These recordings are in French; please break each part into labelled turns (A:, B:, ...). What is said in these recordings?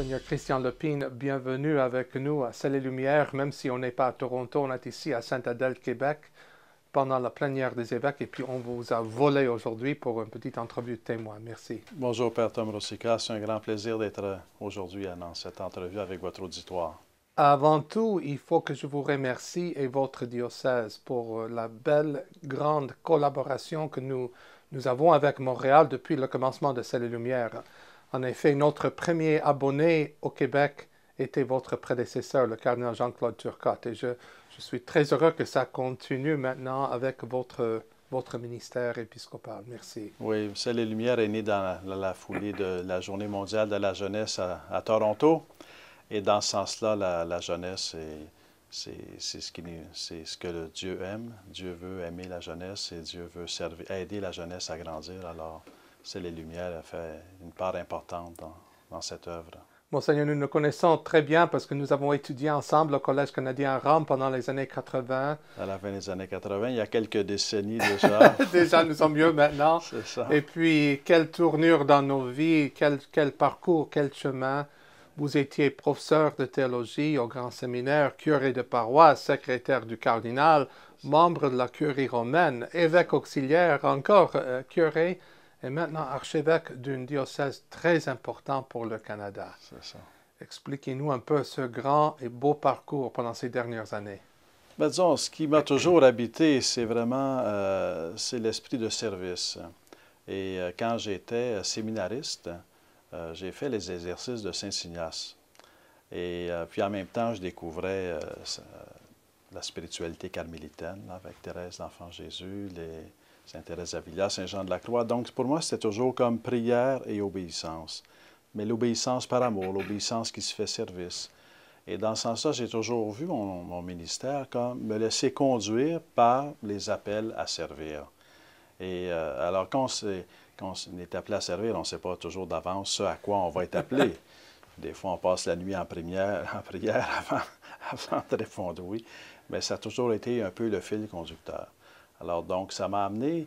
A: Monseigneur Christian Lepine, bienvenue avec nous à Ciel et Lumière, même si on n'est pas à Toronto, on est ici à Sainte-Adèle, Québec, pendant la plénière des évêques, et puis on vous a volé aujourd'hui pour une petite entrevue de témoin. Merci.
B: Bonjour, Père Tom Rosica. C'est un grand plaisir d'être aujourd'hui dans cette entrevue avec votre auditoire.
A: Avant tout, il faut que je vous remercie et votre diocèse pour la belle, grande collaboration que nous avons avec Montréal depuis le commencement de Ciel et Lumière. En effet, notre premier abonné au Québec était votre prédécesseur, le cardinal Jean-Claude Turcotte. Et je suis très heureux que ça continue maintenant avec votre ministère épiscopal. Merci.
B: Oui, Ciel et Lumière est né dans la foulée de la Journée mondiale de la jeunesse à Toronto. Et dans ce sens-là, la jeunesse, c'est ce que Dieu aime. Dieu veut aimer la jeunesse et Dieu veut aider la jeunesse à grandir. Alors, Ciel et Lumière a fait une part importante dans cette œuvre.
A: Monseigneur, nous nous connaissons très bien parce que nous avons étudié ensemble au Collège canadien à Rome pendant les années 80.
B: À la fin des années 80, il y a quelques décennies déjà.
A: Déjà, nous sommes mieux maintenant.
B: C'est ça.
A: Et puis, quelle tournure dans nos vies, quel parcours, quel chemin. Vous étiez professeur de théologie au grand séminaire, curé de paroisse, secrétaire du cardinal, membre de la curie romaine, évêque auxiliaire, encore curé, et maintenant archevêque d'une diocèse très importante pour le Canada.
B: C'est ça.
A: Expliquez-nous un peu ce grand et beau parcours pendant ces dernières années.
B: Ben, disons, ce qui m'a toujours habité, c'est vraiment c'est l'esprit de service. Et quand j'étais séminariste, j'ai fait les exercices de Saint-Ignace. Et puis en même temps, je découvrais la spiritualité carmélitaine avec Thérèse d'Enfant Jésus, Sainte Thérèse d'Avila, Saint Jean de la Croix. Donc pour moi, c'était toujours comme prière et obéissance. Mais l'obéissance par amour, l'obéissance qui se fait service. Et dans ce sens-là, j'ai toujours vu mon ministère comme me laisser conduire par les appels à servir. Et alors quand on est appelé à servir, on ne sait pas toujours d'avance ce à quoi on va être appelé. Des fois, on passe la nuit en prière avant de répondre oui. Mais ça a toujours été un peu le fil conducteur. Alors donc, ça m'a amené...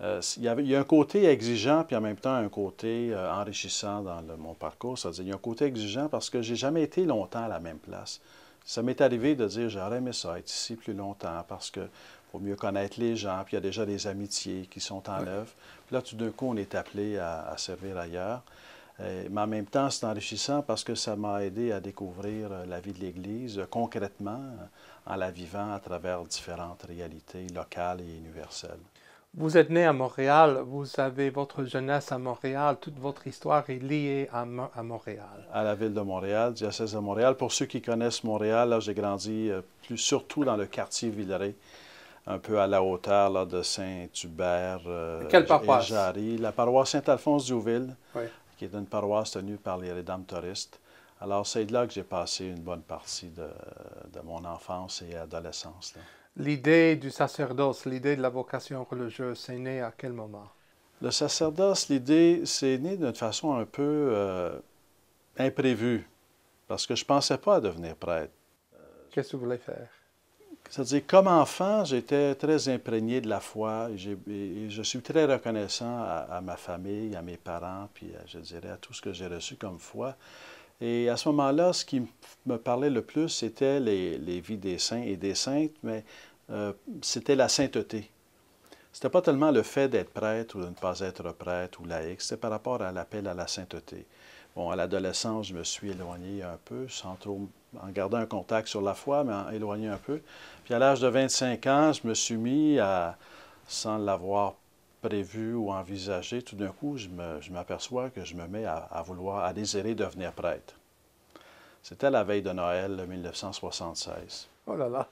B: il y a un côté exigeant, puis en même temps un côté enrichissant dans mon parcours. C'est-à-dire, il y a un côté exigeant parce que je n'ai jamais été longtemps à la même place. Ça m'est arrivé de dire, j'aurais aimé ça, être ici plus longtemps parce que pour mieux connaître les gens, puis il y a déjà des amitiés qui sont en œuvre. Puis là, tout d'un coup, on est appelé à servir ailleurs. Mais en même temps, c'est enrichissant parce que ça m'a aidé à découvrir la vie de l'Église concrètement, en la vivant à travers différentes réalités locales et universelles.
A: Vous êtes né à Montréal, vous avez votre jeunesse à Montréal, toute votre histoire est liée à Montréal.
B: À la ville de Montréal, diocèse de Montréal. Pour ceux qui connaissent Montréal, là, j'ai grandi surtout dans le quartier Villeray, un peu à la hauteur là, de Saint-Hubert et Jarry. La paroisse Saint-Alphonse-Diouville,
A: Oui.
B: qui est une paroisse tenue par les Rédemptoristes. Alors, c'est là que j'ai passé une bonne partie de mon enfance et adolescence. Là.
A: L'idée du sacerdoce, l'idée de la vocation religieuse, c'est né à quel moment?
B: Le sacerdoce, l'idée, c'est né d'une façon un peu imprévue, parce que je ne pensais pas à devenir prêtre.
A: Qu'est-ce que vous voulez faire?
B: C'est-à-dire, comme enfant, j'étais très imprégné de la foi et je suis très reconnaissant à ma famille, à mes parents, puis je dirais à tout ce que j'ai reçu comme foi. Et à ce moment-là, ce qui me parlait le plus, c'était les vies des saints et des saintes, mais c'était la sainteté. C'était pas tellement le fait d'être prêtre ou de ne pas être prêtre ou laïque, c'était par rapport à l'appel à la sainteté. Bon, à l'adolescence, je me suis éloigné un peu, en gardant un contact sur la foi, mais en éloigné un peu. Puis à l'âge de 25 ans, je me suis mis sans l'avoir prévu ou envisagé, tout d'un coup, je m'aperçois que je me mets à désirer devenir prêtre. C'était la veille de Noël 1976.
A: Oh là là!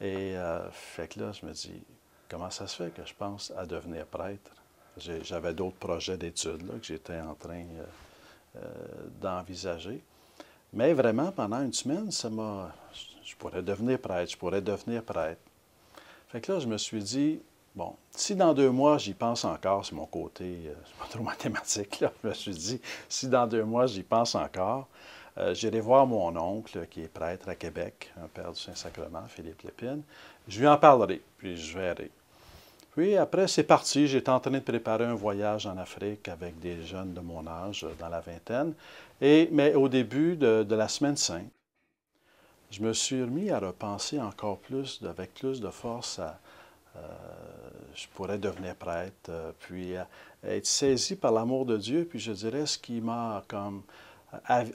B: Et fait que là, je me dis, comment ça se fait que je pense à devenir prêtre? J'avais d'autres projets d'études là, que j'étais en train d'envisager. Mais vraiment, pendant une semaine, je pourrais devenir prêtre, je pourrais devenir prêtre. Fait que là, je me suis dit, bon, si dans 2 mois, j'y pense encore, c'est mon côté, c'est pas trop mathématique, là, je me suis dit, si dans 2 mois, j'y pense encore, j'irai voir mon oncle, qui est prêtre à Québec, un père du Saint-Sacrement, Philippe Lépine. Je lui en parlerai, puis je verrai. Puis après, c'est parti. J'étais en train de préparer un voyage en Afrique avec des jeunes de mon âge, dans la vingtaine. Mais au début de la Semaine Sainte, je me suis remis à repenser encore plus, avec plus de force à je pourrais devenir prêtre, puis être saisi par l'amour de Dieu. Puis je dirais, ce qui m'a comme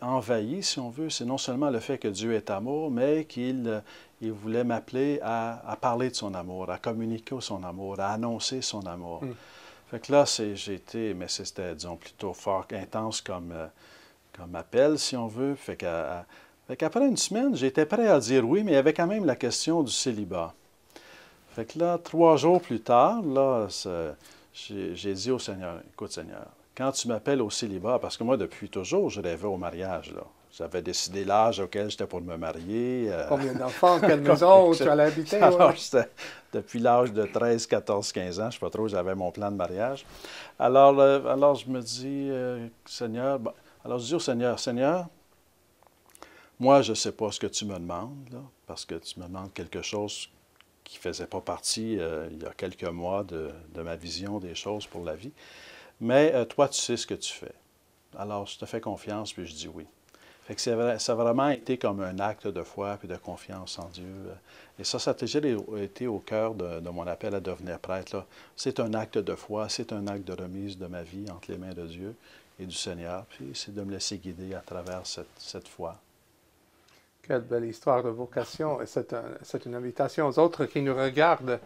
B: envahi, si on veut, c'est non seulement le fait que Dieu est amour, mais qu'il voulait m'appeler à parler de son amour, à communiquer son amour, à annoncer son amour.
A: Mm.
B: Fait que là, j'ai été, mais c'était, disons, plutôt fort, intense comme appel, si on veut. Fait qu'après une semaine, j'étais prêt à dire oui, mais il y avait quand même la question du célibat. Fait que là, 3 jours plus tard, là, j'ai dit au Seigneur, écoute Seigneur, quand tu m'appelles au célibat, parce que moi, depuis toujours, je rêvais au mariage, là. J'avais décidé l'âge auquel j'étais pour me marier.
A: Combien d'enfants, quelle maison où tu allais habiter?
B: Alors, depuis l'âge de 13, 14, 15 ans, je ne sais pas trop, j'avais mon plan de mariage. Alors je me dis, Seigneur, alors je dis au Seigneur, Seigneur, moi, je ne sais pas ce que tu me demandes, là, parce que tu me demandes quelque chose qui ne faisait pas partie, il y a quelques mois, de ma vision des choses pour la vie. Mais toi, tu sais ce que tu fais. Alors, je te fais confiance, puis je dis oui. Fait que ça a vraiment été comme un acte de foi puis de confiance en Dieu. Et ça a déjà été au cœur de mon appel à devenir prêtre. C'est un acte de foi, c'est un acte de remise de ma vie entre les mains de Dieu et du Seigneur. Puis c'est de me laisser guider à travers cette foi.
A: Quelle belle histoire de vocation. Et c'est une invitation aux autres qui nous regardent.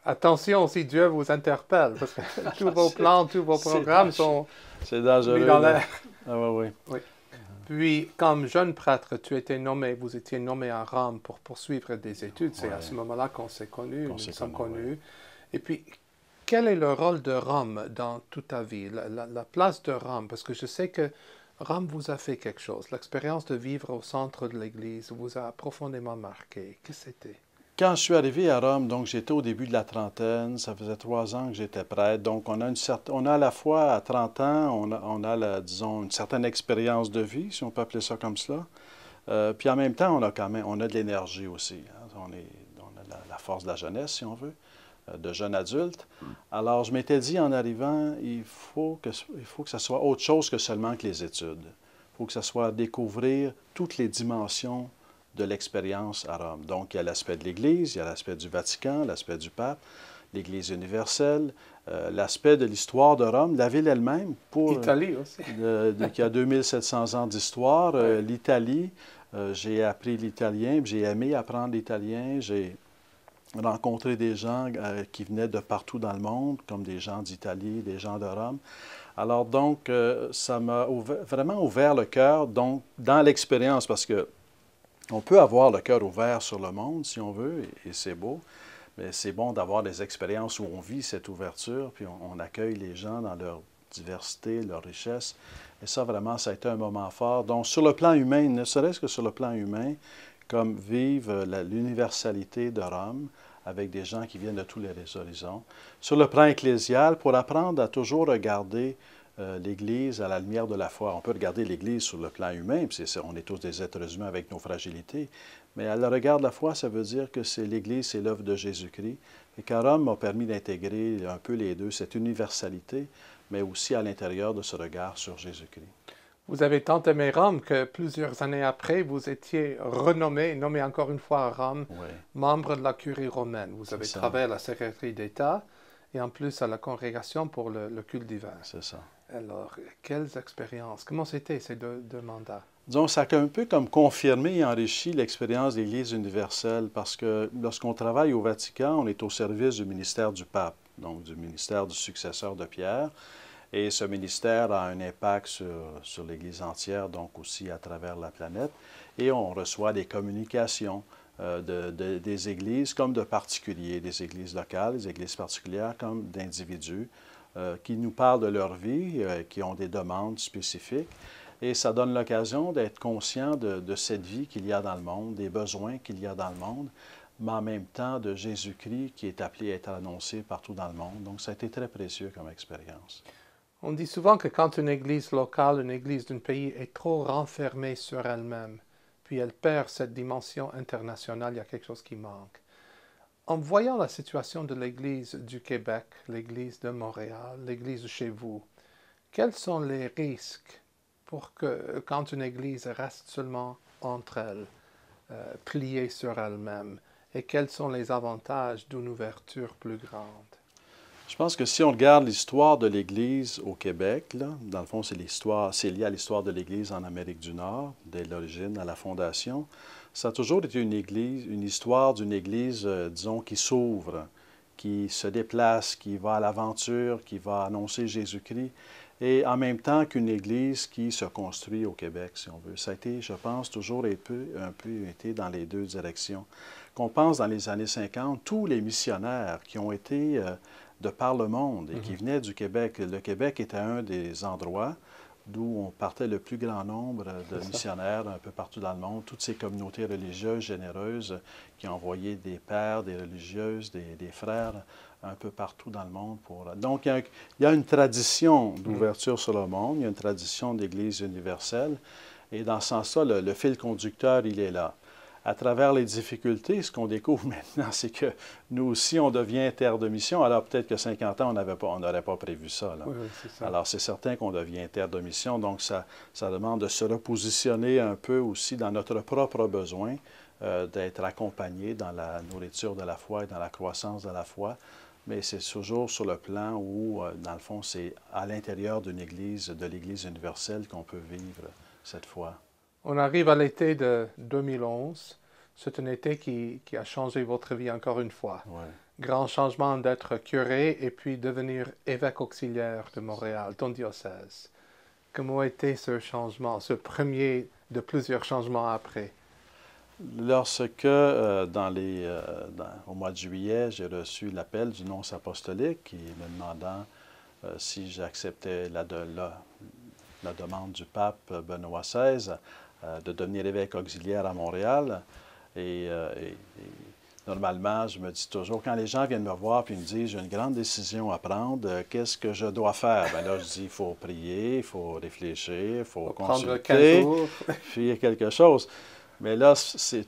A: Attention si Dieu vous interpelle, parce que tous vos plans, tous vos programmes sont
B: c'est dangereux,
A: mis dans l'air.
B: Ah oui.
A: Oui. Puis, comme jeune prêtre, vous étiez nommé à Rome pour poursuivre des études. C'est à ce moment-là qu'on s'est connus, nous sommes connus. Oui. Et puis, quel est le rôle de Rome dans toute ta vie, la place de Rome? Parce que je sais que Rome vous a fait quelque chose. L'expérience de vivre au centre de l'Église vous a profondément marqué. Qu'est-ce que c'était?
B: Quand je suis arrivé à Rome, donc j'étais au début de la trentaine, ça faisait 3 ans que j'étais prêtre, donc on a à la fois à 30 ans, on a disons, une certaine expérience de vie, si on peut appeler ça comme cela, puis en même temps, on a de l'énergie aussi, hein. On a la force de la jeunesse, si on veut, de jeunes adultes. Alors je m'étais dit en arrivant, il faut que ça soit autre chose que seulement que les études. Il faut que ça soit découvrir toutes les dimensions de l'expérience à Rome. Donc, il y a l'aspect de l'Église, il y a l'aspect du Vatican, l'aspect du pape, l'Église universelle, l'aspect de l'histoire de Rome, la ville elle-même,
A: L'Italie aussi.
B: Qui a 2700 ans d'histoire, l'Italie, j'ai appris l'italien, j'ai aimé apprendre l'italien, j'ai rencontré des gens qui venaient de partout dans le monde, comme des gens d'Italie, des gens de Rome. Alors donc, ça m'a vraiment ouvert le cœur donc, dans l'expérience, parce que on peut avoir le cœur ouvert sur le monde, si on veut, et c'est beau, mais c'est bon d'avoir des expériences où on vit cette ouverture, puis on accueille les gens dans leur diversité, leur richesse. Et ça, vraiment, ça a été un moment fort. Donc, sur le plan humain, ne serait-ce que sur le plan humain, comme vivre l'universalité de Rome, avec des gens qui viennent de tous les horizons. Sur le plan ecclésial, pour apprendre à toujours regarder l'Église à la lumière de la foi. On peut regarder l'Église sur le plan humain, puis on est tous des êtres humains avec nos fragilités, mais à le regard de la foi, ça veut dire que l'Église, c'est l'œuvre de Jésus-Christ. Et qu'à Rome m'a permis d'intégrer un peu les deux, cette universalité, mais aussi à l'intérieur de ce regard sur Jésus-Christ.
A: Vous avez tant aimé Rome que plusieurs années après, vous étiez nommé encore une fois à Rome, membre de la curie romaine. Vous avez travaillé à la secrétaire d'État et en plus à la congrégation pour le culte divin.
B: C'est ça.
A: Alors, quelles expériences? Comment c'était ces deux mandats?
B: Disons, ça a un peu comme confirmé et enrichi l'expérience de l'Église universelle parce que lorsqu'on travaille au Vatican, on est au service du ministère du pape, donc du ministère du successeur de Pierre. Et ce ministère a un impact sur l'Église entière, donc aussi à travers la planète. Et on reçoit des communications des églises comme de particuliers, des églises locales, des églises particulières comme d'individus qui nous parlent de leur vie, qui ont des demandes spécifiques. Et ça donne l'occasion d'être conscient de cette vie qu'il y a dans le monde, des besoins qu'il y a dans le monde, mais en même temps de Jésus-Christ qui est appelé à être annoncé partout dans le monde. Donc, ça a été très précieux comme expérience.
A: On dit souvent que quand une église locale, une église d'un pays est trop renfermée sur elle-même, puis elle perd cette dimension internationale, il y a quelque chose qui manque. En voyant la situation de l'Église du Québec, l'Église de Montréal, l'Église chez vous, quels sont les risques pour que, quand une Église reste seulement entre elles, pliée sur elle-même, et quels sont les avantages d'une ouverture plus grande?
B: Je pense que si on regarde l'histoire de l'Église au Québec, là, dans le fond, c'est lié à l'histoire de l'Église en Amérique du Nord, dès l'origine, à la fondation. Ça a toujours été une histoire d'une Église, disons, qui s'ouvre, qui se déplace, qui va à l'aventure, qui va annoncer Jésus-Christ, et en même temps qu'une Église qui se construit au Québec, si on veut. Ça a été, je pense, toujours un peu été dans les deux directions. Qu'on pense dans les années 50, tous les missionnaires qui ont été de par le monde et qui venaient du Québec. Le Québec était un des endroits d'où on partait le plus grand nombre de missionnaires un peu partout dans le monde, toutes ces communautés religieuses généreuses qui envoyaient des pères, des religieuses, des frères un peu partout dans le monde. Donc, il y a une tradition d'ouverture sur le monde, il y a une tradition d'Église universelle, et dans ce sens-là, le fil conducteur, il est là. À travers les difficultés, ce qu'on découvre maintenant, c'est que nous aussi, on devient terre de mission. Alors, peut-être que 50 ans, on n'aurait pas prévu ça, là.
A: Oui, c'est ça.
B: Alors, c'est certain qu'on devient terre de mission. Donc, ça demande de se repositionner un peu aussi dans notre propre besoin, d'être accompagné dans la nourriture de la foi et dans la croissance de la foi. Mais c'est toujours sur le plan où, dans le fond, c'est à l'intérieur d'une Église, de l'Église universelle qu'on peut vivre cette foi.
A: On arrive à l'été de 2011. C'est un été qui a changé votre vie encore une fois.
B: Ouais.
A: Grand changement d'être curé et puis devenir évêque auxiliaire de Montréal, ton diocèse. Comment a été ce changement, ce premier de plusieurs changements après?
B: Lorsque, au mois de juillet, j'ai reçu l'appel du nonce apostolique qui me demandant si j'acceptais la demande du pape Benoît XVI de devenir évêque auxiliaire à Montréal. Et normalement, je me dis toujours, quand les gens viennent me voir et me disent « j'ai une grande décision à prendre, qu'est-ce que je dois faire? » Bien là, je dis « il faut prier, il faut réfléchir, il faut consulter, puis il y a quelque chose. » Mais là,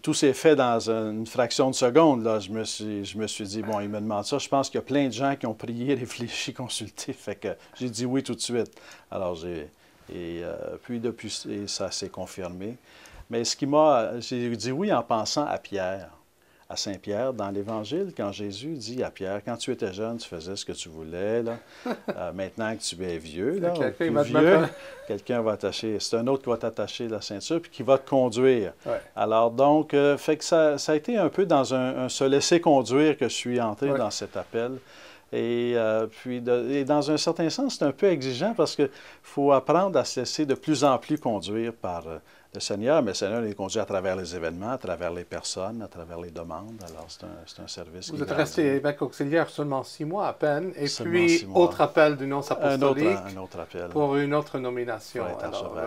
B: tout s'est fait dans une fraction de seconde. Là, je me suis dit, bon, il me demande ça. Je pense qu'il y a plein de gens qui ont prié, réfléchi, consulté. Fait que j'ai dit oui tout de suite. Alors, puis depuis, et ça s'est confirmé. Mais j'ai dit oui en pensant à Pierre, à Saint-Pierre, dans l'Évangile, quand Jésus dit à Pierre, quand tu étais jeune, tu faisais ce que tu voulais. Là. Maintenant que tu es vieux, là, quelqu'un va t'attacher. C'est un autre qui va t'attacher la ceinture puis qui va te conduire.
A: Ouais.
B: Alors donc, fait que ça a été un peu dans un se laisser conduire que je suis entré dans cet appel. Et dans un certain sens, c'est un peu exigeant parce qu'il faut apprendre à se laisser de plus en plus conduire par le Seigneur. Mais le Seigneur est conduit à travers les événements, à travers les personnes, à travers les demandes. Alors, c'est un service.
A: Vous êtes resté évêque auxiliaire seulement 6 mois à peine. Et
B: seulement
A: puis, autre appel du nonce apostolique
B: un autre appel.
A: Pour une autre nomination.
B: Alors,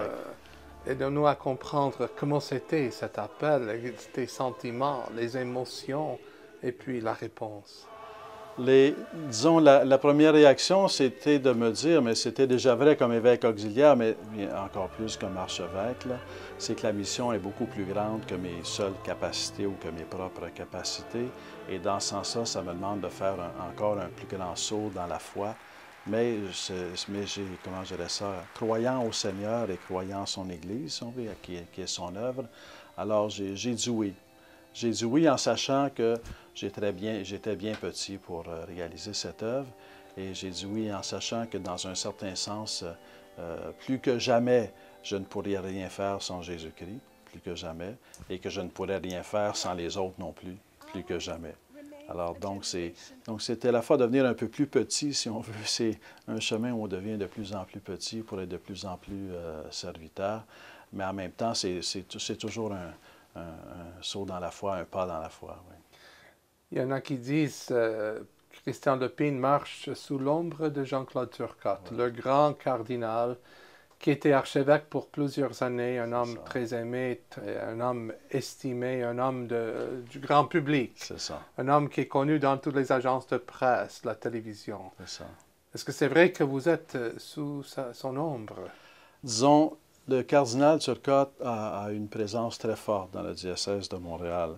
A: aidons-nous à comprendre comment c'était cet appel, tes sentiments, les émotions, et puis la réponse.
B: Disons, la première réaction, c'était de me dire, mais c'était déjà vrai comme évêque auxiliaire, mais encore plus comme archevêque, c'est que la mission est beaucoup plus grande que mes seules capacités ou que mes propres capacités. Et dans ce sens-là, ça me demande de faire encore un plus grand saut dans la foi. Mais comment je dirais ça, croyant au Seigneur et croyant en son Église, qui est son œuvre, alors j'ai dit oui. J'ai dit oui en sachant que j'étais bien petit pour réaliser cette œuvre. Et j'ai dit oui en sachant que dans un certain sens, plus que jamais, je ne pourrais rien faire sans Jésus-Christ, plus que jamais, et que je ne pourrais rien faire sans les autres non plus, plus que jamais. Alors donc c'était la fois de devenir un peu plus petit, si on veut. C'est un chemin où on devient de plus en plus petit pour être de plus en plus serviteur. Mais en même temps, c'est toujours un saut dans la foi, un pas dans la foi. Oui.
A: Il y en a qui disent Christian Lepine marche sous l'ombre de Jean-Claude Turcotte, le grand cardinal qui était archevêque pour plusieurs années, un homme très aimé, un homme estimé, un homme du grand public.
B: C'est ça.
A: Un homme qui est connu dans toutes les agences de presse, la télévision.
B: C'est ça.
A: Est-ce que c'est vrai que vous êtes sous son ombre?
B: Disons, le cardinal Turcotte a une présence très forte dans le diocèse de Montréal.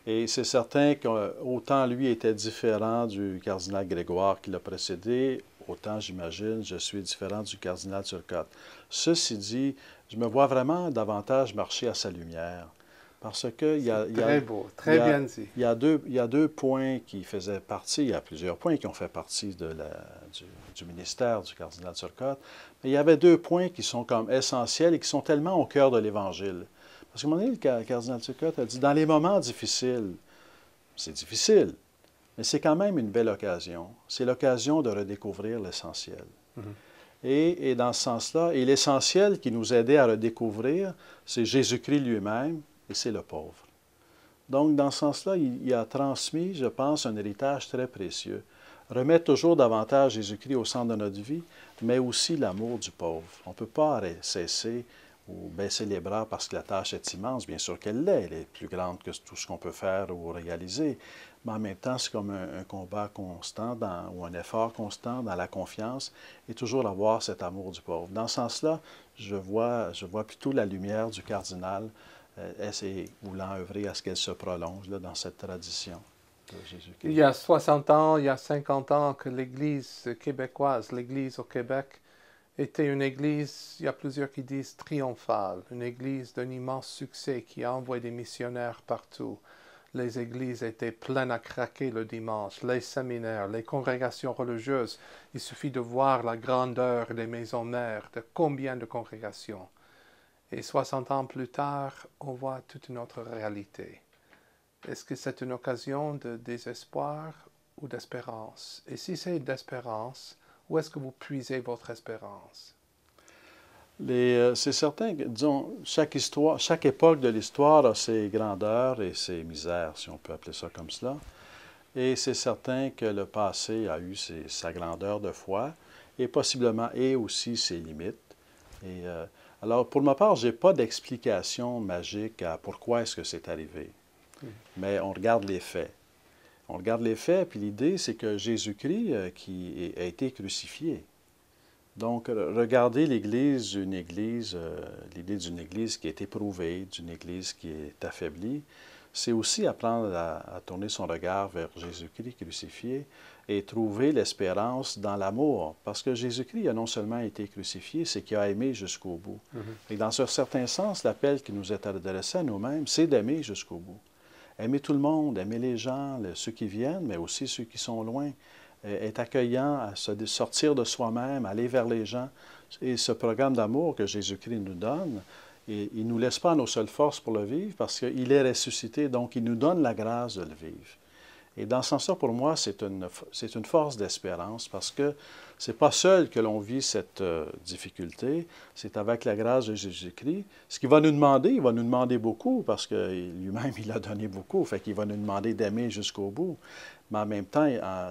B: Et c'est certain qu'autant lui était différent du cardinal Grégoire qui l'a précédé, autant j'imagine je suis différent du cardinal Turcotte. Ceci dit, je me vois vraiment davantage marcher à sa lumière. Parce qu'il y a,
A: Très beau, très bien dit.
B: il y a deux points qui faisaient partie, il y a plusieurs points qui ont fait partie du ministère du cardinal Turcotte, mais il y avait deux points qui sont comme essentiels et qui sont tellement au cœur de l'Évangile. Parce qu'à un moment donné, le cardinal Turcotte a dit, dans les moments difficiles, c'est difficile, mais c'est quand même une belle occasion. C'est l'occasion de redécouvrir l'essentiel. Et dans ce sens-là, et l'essentiel qui nous aidait à redécouvrir, c'est Jésus-Christ lui-même et c'est le pauvre. Donc, dans ce sens-là, il a transmis, je pense, un héritage très précieux. Remettre toujours davantage Jésus-Christ au centre de notre vie, mais aussi l'amour du pauvre. On ne peut pas cesser ou baisser les bras parce que la tâche est immense. Bien sûr qu'elle l'est, elle est plus grande que tout ce qu'on peut faire ou réaliser. Mais en même temps, c'est comme un combat constant ou un effort constant dans la confiance et toujours avoir cet amour du pauvre. Dans ce sens-là, je vois plutôt la lumière du cardinal voulant œuvrer à ce qu'elle se prolonge là, dans cette tradition de Jésus-Christ.
A: Il y a 60 ans, il y a 50 ans que l'Église québécoise, l'Église au Québec, était une Église, il y a plusieurs qui disent triomphale, une Église d'un immense succès qui a envoyé des missionnaires partout. Les églises étaient pleines à craquer le dimanche, les séminaires, les congrégations religieuses. Il suffit de voir la grandeur des maisons mères, de combien de congrégations. Et 60 ans plus tard, on voit toute une autre réalité. Est-ce que c'est une occasion de désespoir ou d'espérance? Et si c'est d'espérance, où est-ce que vous puisez votre espérance?
B: C'est certain que, disons, chaque époque de l'histoire a ses grandeurs et ses misères, si on peut appeler ça comme cela. Et c'est certain que le passé a eu sa grandeur de foi et possiblement et aussi ses limites. Et, alors, pour ma part, je n'ai pas d'explication magique à pourquoi est-ce que c'est arrivé. Mais on regarde les faits. On regarde les faits, puis l'idée, c'est que Jésus-Christ a été crucifié. Donc, regardez l'Église, l'idée d'une Église qui est éprouvée, d'une Église qui est affaiblie, c'est aussi apprendre à tourner son regard vers Jésus-Christ crucifié et trouver l'espérance dans l'amour. Parce que Jésus-Christ a non seulement été crucifié, c'est qu'il a aimé jusqu'au bout. Et dans un certain sens, l'appel qui nous est adressé à nous-mêmes, c'est d'aimer jusqu'au bout. Aimer tout le monde, aimer les gens, ceux qui viennent, mais aussi ceux qui sont loin. Être accueillant, à sortir de soi-même, aller vers les gens. Et ce programme d'amour que Jésus-Christ nous donne, il ne nous laisse pas nos seules forces pour le vivre parce qu'il est ressuscité, donc il nous donne la grâce de le vivre. Et dans ce sens-là, pour moi, c'est une force d'espérance parce que ce n'est pas seul que l'on vit cette difficulté, c'est avec la grâce de Jésus-Christ. Ce qu'il va nous demander, il va nous demander beaucoup parce que lui-même, il a donné beaucoup, fait qu'il va nous demander d'aimer jusqu'au bout. Mais en même temps,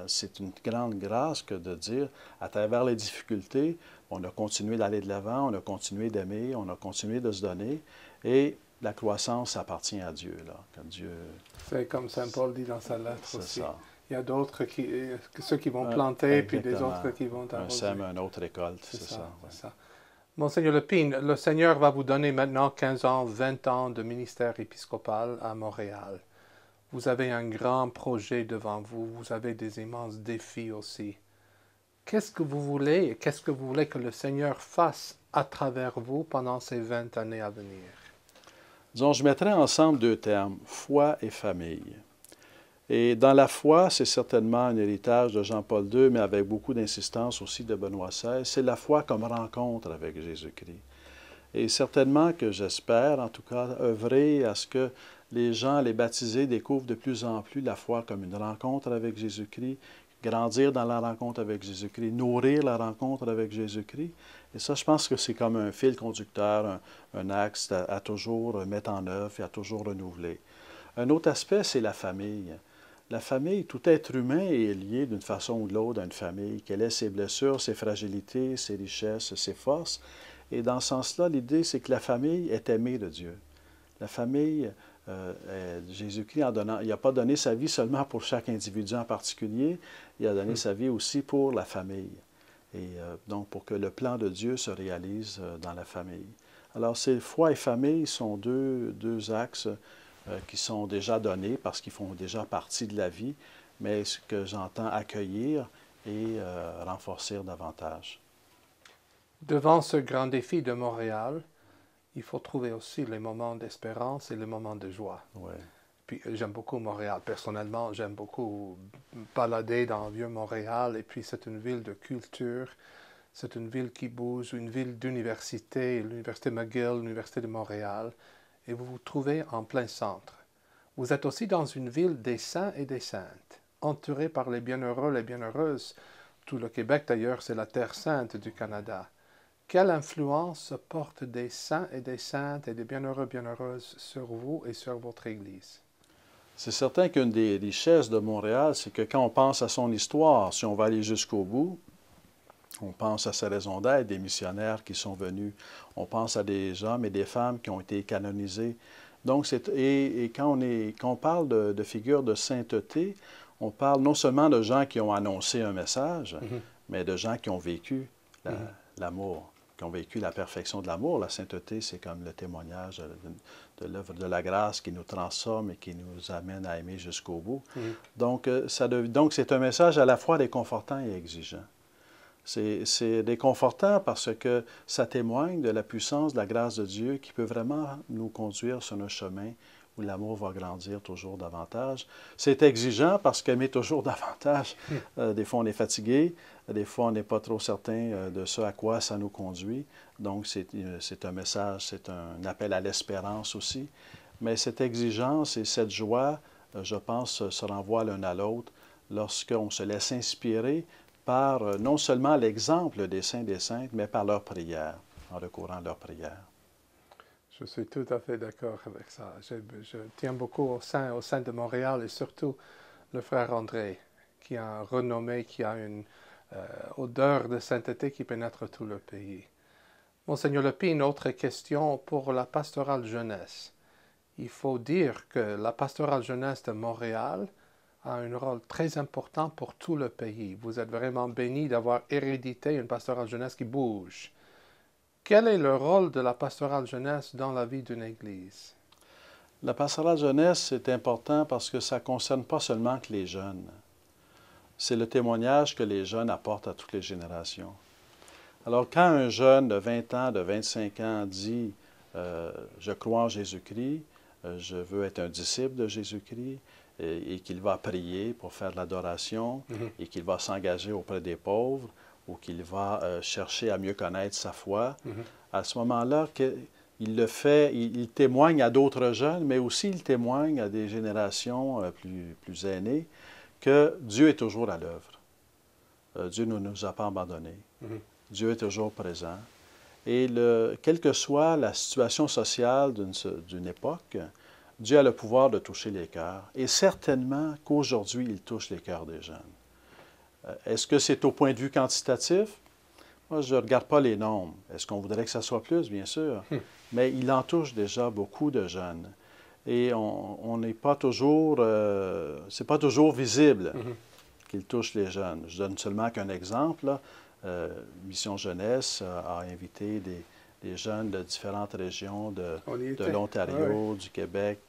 B: c'est une grande grâce que de dire, à travers les difficultés, on a continué d'aller de l'avant, on a continué d'aimer, on a continué de se donner, et la croissance appartient à Dieu, là, que Dieu...
A: C'est comme Saint Paul dit dans sa lettre aussi.
B: Ça.
A: Il y a d'autres ceux qui vont planter, puis des autres qui vont
B: un
A: arroser.
B: sème, un autre récolte, c'est ça.
A: C'est ça. Monseigneur Lepine, le Seigneur va vous donner maintenant 15 ans, 20 ans de ministère épiscopal à Montréal. Vous avez un grand projet devant vous, vous avez des immenses défis aussi. Qu'est-ce que vous voulez et qu'est-ce que vous voulez que le Seigneur fasse à travers vous pendant ces 20 années à venir?
B: Disons, je mettrais ensemble deux termes, foi et famille. Et dans la foi, c'est certainement un héritage de Jean-Paul II, mais avec beaucoup d'insistance aussi de Benoît XVI. C'est la foi comme rencontre avec Jésus-Christ. Et certainement que j'espère, en tout cas, œuvrer à ce que les gens, les baptisés, découvrent de plus en plus la foi comme une rencontre avec Jésus-Christ, grandir dans la rencontre avec Jésus-Christ, nourrir la rencontre avec Jésus-Christ. Et ça, je pense que c'est comme un fil conducteur, un axe à toujours mettre en œuvre et à toujours renouveler. Un autre aspect, c'est la famille. La famille, tout être humain est lié d'une façon ou de l'autre à une famille, quelles sont ses blessures, ses fragilités, ses richesses, ses forces. Et dans ce sens-là, l'idée, c'est que la famille est aimée de Dieu. La famille, Jésus-Christ, il n'a pas donné sa vie seulement pour chaque individu en particulier, il a donné sa vie aussi pour la famille. Et donc, pour que le plan de Dieu se réalise dans la famille. Alors, foi et famille sont deux axes qui sont déjà donnés parce qu'ils font déjà partie de la vie, mais ce que j'entends accueillir et renforcer davantage.
A: Devant ce grand défi de Montréal, il faut trouver aussi les moments d'espérance et les moments de joie.
B: Ouais.
A: Puis j'aime beaucoup Montréal. Personnellement, j'aime beaucoup balader dans le vieux Montréal. Et puis c'est une ville de culture. C'est une ville qui bouge, une ville d'université, l'Université McGill, l'Université de Montréal. Et vous vous trouvez en plein centre. Vous êtes aussi dans une ville des saints et des saintes, entourée par les bienheureux, les bienheureuses. Tout le Québec, d'ailleurs, c'est la terre sainte du Canada. Quelle influence portent des saints et des saintes et des bienheureux, bienheureuses sur vous et sur votre Église?
B: C'est certain qu'une des richesses de Montréal, c'est que quand on pense à son histoire, si on va aller jusqu'au bout, on pense à sa raison d'être, des missionnaires qui sont venus, on pense à des hommes et des femmes qui ont été canonisés. Donc, quand on parle de figures de sainteté, on parle non seulement de gens qui ont annoncé un message, mais de gens qui ont vécu l'amour, qui ont vécu la perfection de l'amour. La sainteté, c'est comme le témoignage de l'œuvre de la grâce qui nous transforme et qui nous amène à aimer jusqu'au bout. Donc, c'est un message à la fois réconfortant et exigeant. C'est réconfortant parce que ça témoigne de la puissance, de la grâce de Dieu qui peut vraiment nous conduire sur un chemin où l'amour va grandir toujours davantage. C'est exigeant parce qu'aimer toujours davantage, des fois on est fatigué, des fois on n'est pas trop certain de ce à quoi ça nous conduit. Donc c'est un message, c'est un appel à l'espérance aussi. Mais cette exigence et cette joie, je pense, se renvoient l'un à l'autre lorsqu'on se laisse inspirer par non seulement l'exemple des saints et des saintes, mais par leurs prières, en recourant à leurs prières.
A: Je suis tout à fait d'accord avec ça. Je tiens beaucoup au saint de Montréal et surtout le frère André, qui a un renommé, qui a une odeur de sainteté qui pénètre tout le pays. Monseigneur Lepi, une autre question pour la pastorale jeunesse. Il faut dire que la pastorale jeunesse de Montréal a un rôle très important pour tout le pays. Vous êtes vraiment béni d'avoir hérédité une pastorale jeunesse qui bouge. Quel est le rôle de la pastorale jeunesse dans la vie d'une Église?
B: La pastorale jeunesse, c'est important parce que ça ne concerne pas seulement que les jeunes. C'est le témoignage que les jeunes apportent à toutes les générations. Alors, quand un jeune de 20 ans, de 25 ans dit je crois en Jésus-Christ, je veux être un disciple de Jésus-Christ, et qu'il va prier pour faire de l'adoration, et qu'il va s'engager auprès des pauvres, ou qu'il va chercher à mieux connaître sa foi, à ce moment-là, il le fait, il témoigne à d'autres jeunes, mais aussi il témoigne à des générations plus aînées que Dieu est toujours à l'œuvre. Dieu ne nous a pas abandonnés. Dieu est toujours présent. Et quelle que soit la situation sociale d'une époque, Dieu a le pouvoir de toucher les cœurs. Et certainement qu'aujourd'hui, il touche les cœurs des jeunes. Est-ce que c'est au point de vue quantitatif? Moi, je ne regarde pas les nombres. Est-ce qu'on voudrait que ça soit plus? Bien sûr. Mais il en touche déjà beaucoup de jeunes. Et on n'est pas toujours... c'est pas toujours visible qu'il touche les jeunes. Je donne seulement qu'un exemple. Mission Jeunesse a invité des jeunes de différentes régions de l'Ontario, du Québec,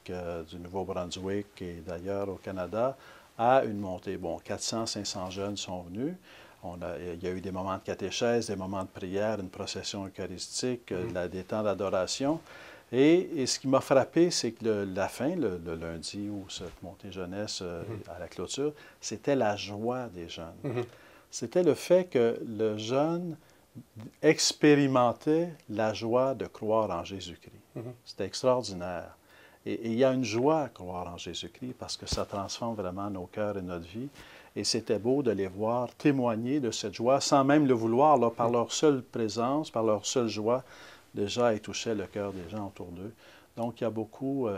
B: du Nouveau-Brunswick et d'ailleurs au Canada à une montée. Bon, 400-500 jeunes sont venus. Il y a eu des moments de catéchèse, des moments de prière, une procession eucharistique, des temps d'adoration. Et ce qui m'a frappé, c'est que la fin, le lundi où cette montée jeunesse à la clôture, c'était la joie des jeunes. C'était le fait que le jeune expérimentait la joie de croire en Jésus-Christ. C'était extraordinaire. Et il y a une joie à croire en Jésus-Christ parce que ça transforme vraiment nos cœurs et notre vie. Et c'était beau de les voir témoigner de cette joie sans même le vouloir, là, par leur seule présence, par leur seule joie. Déjà, ils touchaient le cœur des gens autour d'eux. Donc, il y a beaucoup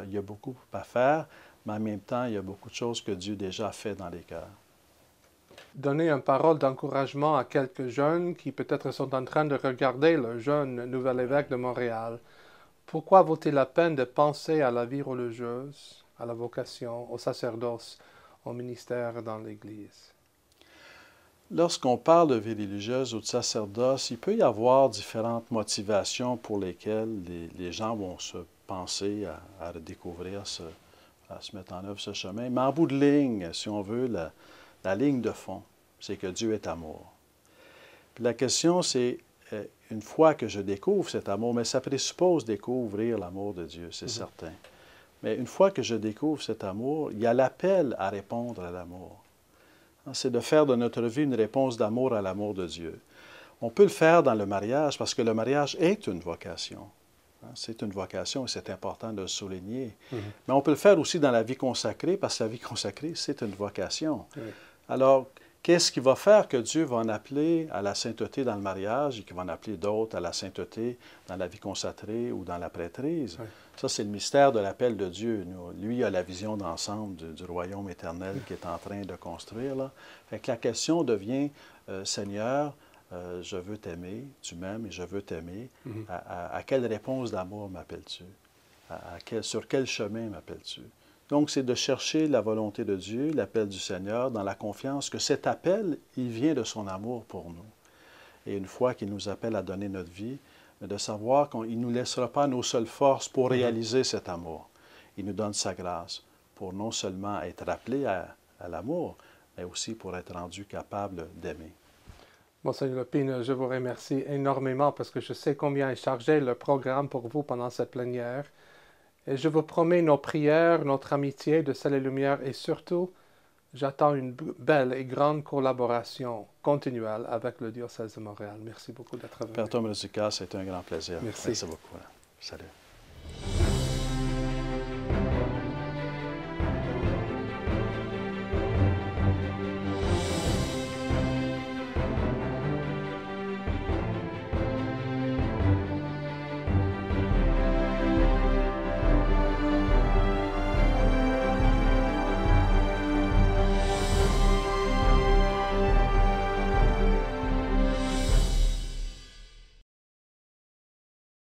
B: à faire, mais en même temps, il y a beaucoup de choses que Dieu déjà a fait dans les cœurs.
A: Donner une parole d'encouragement à quelques jeunes qui peut-être sont en train de regarder le jeune nouvel évêque de Montréal. Pourquoi vaut-il la peine de penser à la vie religieuse, à la vocation, au sacerdoce, au ministère dans l'Église?
B: Lorsqu'on parle de vie religieuse ou de sacerdoce, il peut y avoir différentes motivations pour lesquelles les gens vont se penser à redécouvrir à se mettre en œuvre ce chemin. Mais en bout de ligne, si on veut, la ligne de fond, c'est que Dieu est amour. Puis la question, c'est, une fois que je découvre cet amour, mais ça présuppose découvrir l'amour de Dieu, c'est certain. Mais une fois que je découvre cet amour, il y a l'appel à répondre à l'amour. C'est de faire de notre vie une réponse d'amour à l'amour de Dieu. On peut le faire dans le mariage parce que le mariage est une vocation. C'est une vocation et c'est important de le souligner. Mais on peut le faire aussi dans la vie consacrée parce que la vie consacrée, c'est une vocation. Alors, qu'est-ce qui va faire que Dieu va en appeler à la sainteté dans le mariage et qu'il va en appeler d'autres à la sainteté dans la vie consacrée ou dans la prêtrise? Ça, c'est le mystère de l'appel de Dieu. Lui a la vision d'ensemble du royaume éternel qu'il est en train de construire. Là. Fait que la question devient, Seigneur, je veux t'aimer, tu m'aimes et je veux t'aimer. À quelle réponse d'amour m'appelles-tu? Sur quel chemin m'appelles-tu? Donc, c'est de chercher la volonté de Dieu, l'appel du Seigneur, dans la confiance que cet appel, il vient de son amour pour nous. Et une fois qu'il nous appelle à donner notre vie, de savoir qu'il ne nous laissera pas nos seules forces pour réaliser cet amour. Il nous donne sa grâce pour non seulement être appelé à l'amour, mais aussi pour être rendu capable d'aimer.
A: Monseigneur Lépine, je vous remercie énormément parce que je sais combien est chargé le programme pour vous pendant cette plénière. Et je vous promets nos prières, notre amitié de Sel et Lumière et surtout, j'attends une belle et grande collaboration continuelle avec le diocèse de Montréal. Merci beaucoup d'être venu.
B: Père Thomas Lucas, c'est un grand plaisir.
A: Merci.
B: Merci beaucoup. Salut.